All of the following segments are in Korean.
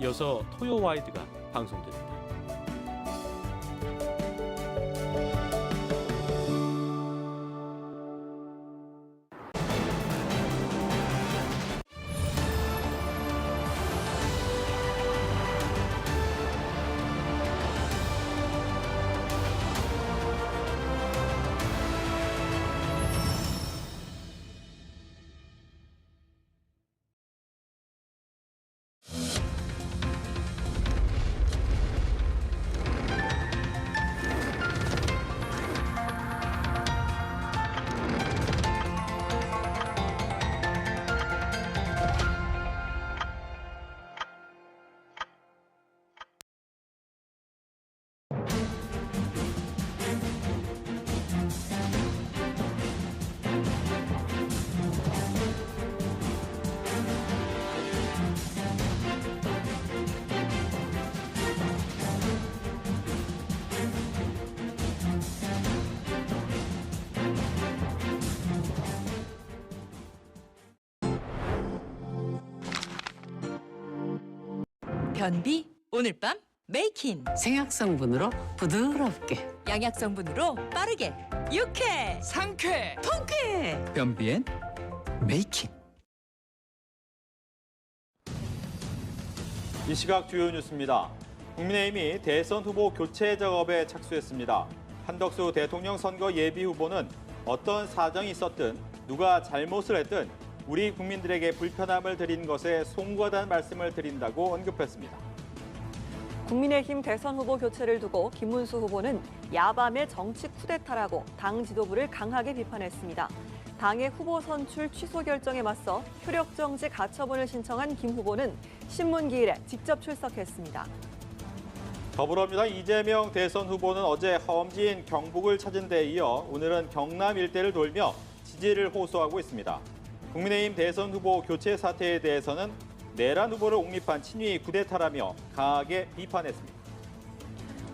이어서 토요와이드가 방송됩니다. 변비 오늘 밤 메이킨, 생약 성분으로 부드럽게, 양약 성분으로 빠르게, 유쾌, 상쾌, 통쾌. 변비엔 메이킹. 이 시각 주요 뉴스입니다. 국민의힘이 대선 후보 교체 작업에 착수했습니다. 한덕수 대통령 선거 예비 후보는 어떤 사정이 있었든 누가 잘못을 했든 우리 국민들에게 불편함을 드린 것에 송구하다는 말씀을 드린다고 언급했습니다. 국민의힘 대선 후보 교체를 두고 김문수 후보는 야밤의 정치 쿠데타라고 당 지도부를 강하게 비판했습니다. 당의 후보 선출 취소 결정에 맞서 효력 정지 가처분을 신청한 김 후보는 신문기일에 직접 출석했습니다. 더불어민주당 이재명 대선 후보는 어제 허엄지인 경북을 찾은 데 이어 오늘은 경남 일대를 돌며 지지를 호소하고 있습니다. 국민의힘 대선 후보 교체 사태에 대해서는 내란 후보를 옹립한 친위 쿠데타라며 강하게 비판했습니다.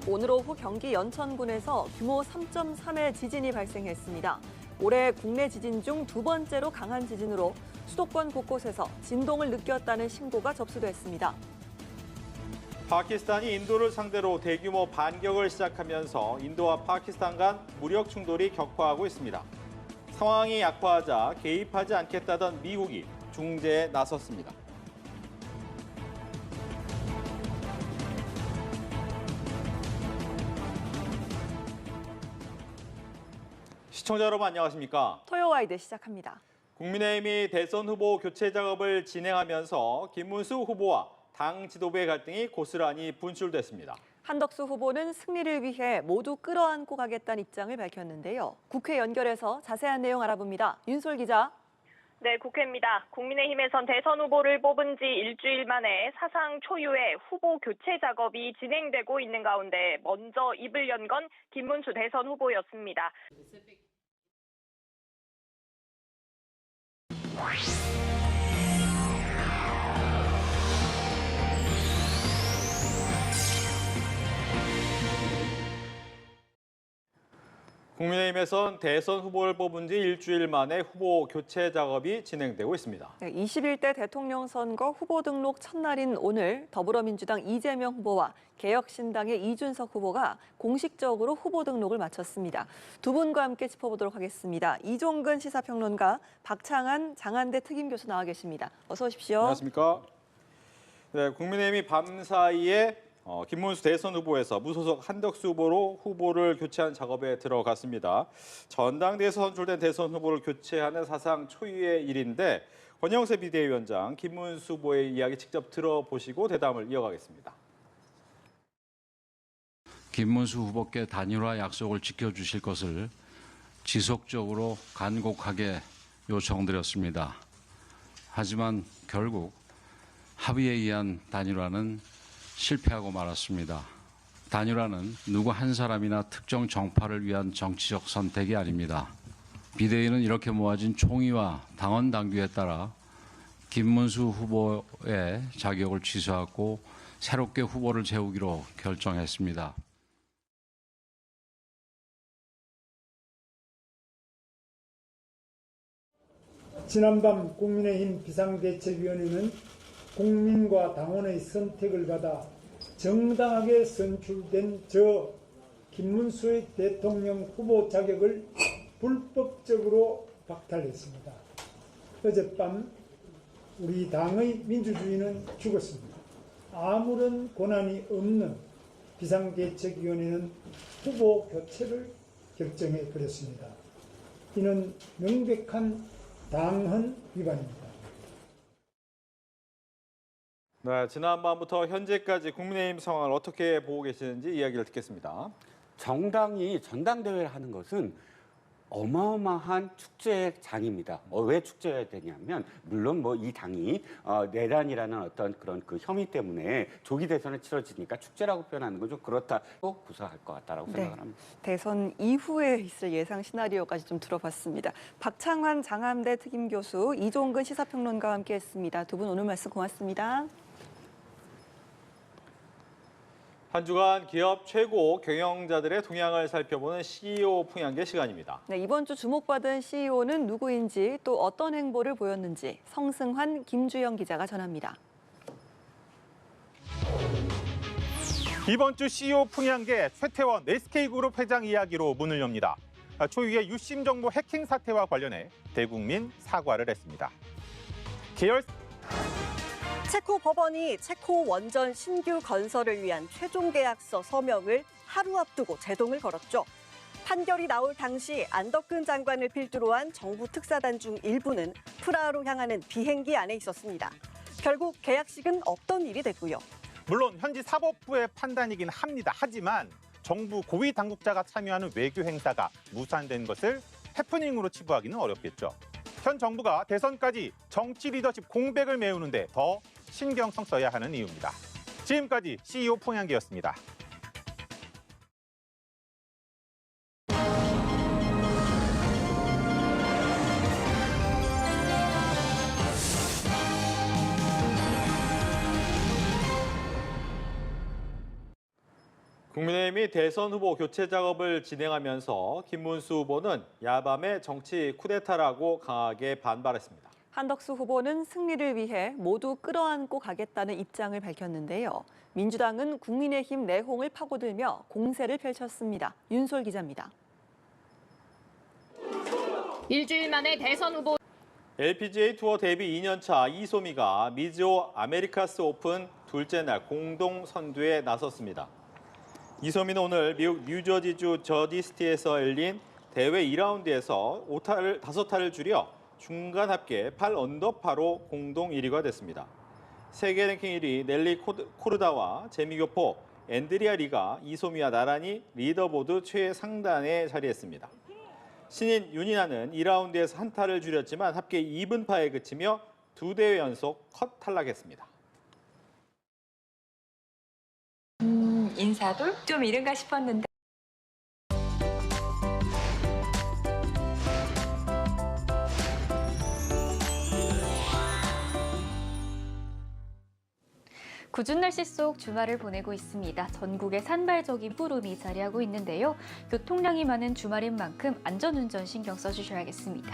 오늘 오후 경기 연천군에서 규모 3.3의 지진이 발생했습니다. 올해 국내 지진 중 두 번째로 강한 지진으로 수도권 곳곳에서 진동을 느꼈다는 신고가 접수됐습니다. 파키스탄이 인도를 상대로 대규모 반격을 시작하면서 인도와 파키스탄 간 무력 충돌이 격화하고 있습니다. 상황이 악화하자 개입하지 않겠다던 미국이 중재에 나섰습니다. 시청자 여러분 안녕하십니까? 토요와이드 시작합니다. 국민의힘이 대선 후보 교체 작업을 진행하면서 김문수 후보와 당 지도부의 갈등이 고스란히 분출됐습니다. 한덕수 후보는 승리를 위해 모두 끌어안고 가겠다는 입장을 밝혔는데요. 국회 연결해서 자세한 내용 알아봅니다. 윤솔 기자. 네, 국회입니다. 국민의힘에선 대선 후보를 뽑은 지 일주일 만에 사상 초유의 후보 교체 작업이 진행되고 있는 가운데 먼저 입을 연 건 김문수 대선 후보였습니다. 국민의힘에선 대선 후보를 뽑은 지 일주일 만에 후보 교체 작업이 진행되고 있습니다. 네, 21대 대통령 선거 후보 등록 첫날인 오늘 더불어민주당 이재명 후보와 개혁신당의 이준석 후보가 공식적으로 후보 등록을 마쳤습니다. 두 분과 함께 짚어보도록 하겠습니다. 이종근 시사평론가, 박창한 장한대 특임교수 나와 계십니다. 어서 오십시오. 안녕하십니까? 네, 국민의힘이 밤사이에 김문수 대선 후보에서 무소속 한덕수 후보로 후보를 교체한 작업에 들어갔습니다. 전당대회에서 선출된 대선 후보를 교체하는 사상 초유의 일인데 권영세 비대위원장 김문수 후보의 이야기 직접 들어보시고 대담을 이어가겠습니다. 김문수 후보께 단일화 약속을 지켜주실 것을 지속적으로 간곡하게 요청드렸습니다. 하지만 결국 합의에 의한 단일화는 실패하고 말았습니다. 단일화는 누구 한 사람이나 특정 정파를 위한 정치적 선택이 아닙니다. 비대위는 이렇게 모아진 총의와 당원 당규에 따라 김문수 후보의 자격을 취소하고 새롭게 후보를 세우기로 결정했습니다. 지난밤 국민의힘 비상대책위원회는 국민과 당원의 선택을 받아 정당하게 선출된 저 김문수의 대통령 후보 자격을 불법적으로 박탈했습니다. 어젯밤 우리 당의 민주주의는 죽었습니다. 아무런 권한이 없는 비상대책위원회는 후보 교체를 결정해 버렸습니다. 이는 명백한 당헌 위반입니다. 네, 지난밤부터 현재까지 국민의힘 상황을 어떻게 보고 계시는지 이야기를 듣겠습니다. 정당이 전당대회를 하는 것은 어마어마한 축제장입니다. 왜 축제가 되냐면 물론 뭐 이 당이 내란이라는 어떤 그런 그 혐의 때문에 조기 대선을 치러지니까 축제라고 표현하는 건 좀 그렇다고 구사할 것 같다라고 생각을 합니다. 대선 이후에 있을 예상 시나리오까지 좀 들어봤습니다. 박창환 장암대 특임교수, 이종근 시사평론가와 함께했습니다. 두 분 오늘 말씀 고맙습니다. 한 주간 기업 최고 경영자들의 동향을 살펴보는 CEO 풍향계 시간입니다. 네, 이번 주 주목받은 CEO는 누구인지 또 어떤 행보를 보였는지 성승환, 김주영 기자가 전합니다. 이번 주 CEO 풍향계 최태원 SK그룹 회장 이야기로 문을 엽니다. 초유의 유심 정보 해킹 사태와 관련해 대국민 사과를 했습니다. 체코 법원이 체코 원전 신규 건설을 위한 최종 계약서 서명을 하루 앞두고 제동을 걸었죠. 판결이 나올 당시 안덕근 장관을 필두로 한 정부 특사단 중 일부는 프라하로 향하는 비행기 안에 있었습니다. 결국 계약식은 없던 일이 됐고요. 물론 현지 사법부의 판단이긴 합니다. 하지만 정부 고위 당국자가 참여하는 외교 행사가 무산된 것을 해프닝으로 치부하기는 어렵겠죠. 현 정부가 대선까지 정치 리더십 공백을 메우는데 더 신경성 써야 하는 이유입니다. 지금까지 CEO 풍향계였습니다. 국민의힘이 대선 후보 교체 작업을 진행하면서 김문수 후보는 야밤에 정치 쿠데타라고 강하게 반발했습니다. 한덕수 후보는 승리를 위해 모두 끌어안고 가겠다는 입장을 밝혔는데요. 민주당은 국민의힘 내홍을 파고들며 공세를 펼쳤습니다. 윤솔 기자입니다. 일주일 만에 대선 후보 LPGA 투어 데뷔 2년차 이소미가 미즈오 아메리카스 오픈 둘째 날 공동 선두에 나섰습니다. 이소미는 오늘 미국 뉴저지주 저디스티에서 열린 대회 2라운드에서 5타를 줄여 중간 합계 8언더파로 공동 1위가 됐습니다. 세계 랭킹 1위 넬리 코르다와 재미교포 앤드리아 리가 이소미와 나란히 리더보드 최상단에 자리했습니다. 신인 윤이나는 2라운드에서 한 타를 줄였지만 합계 2분파에 그치며 2대회 연속 컷 탈락했습니다. 인사도 좀 이른가 싶었는데. 궂은 날씨 속 주말을 보내고 있습니다. 전국에 산발적인 구름이 자리하고 있는데요. 교통량이 많은 주말인 만큼 안전운전 신경 써주셔야겠습니다.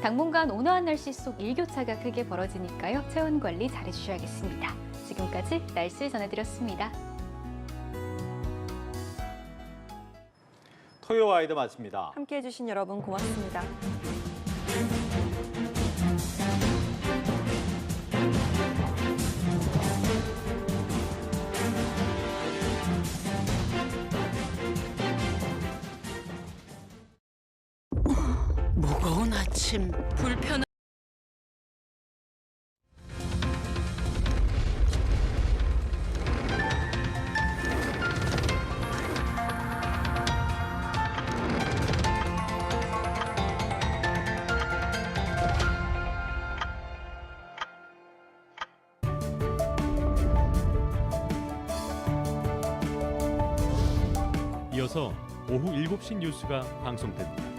당분간 온화한 날씨 속 일교차가 크게 벌어지니까요. 체온 관리 잘해주셔야겠습니다. 지금까지 날씨 전해드렸습니다. 토요와이드 마칩니다. 함께해 주신 여러분 고맙습니다. 무거운 아침. 불편한 이어서 오후 7시 뉴스가 방송됩니다.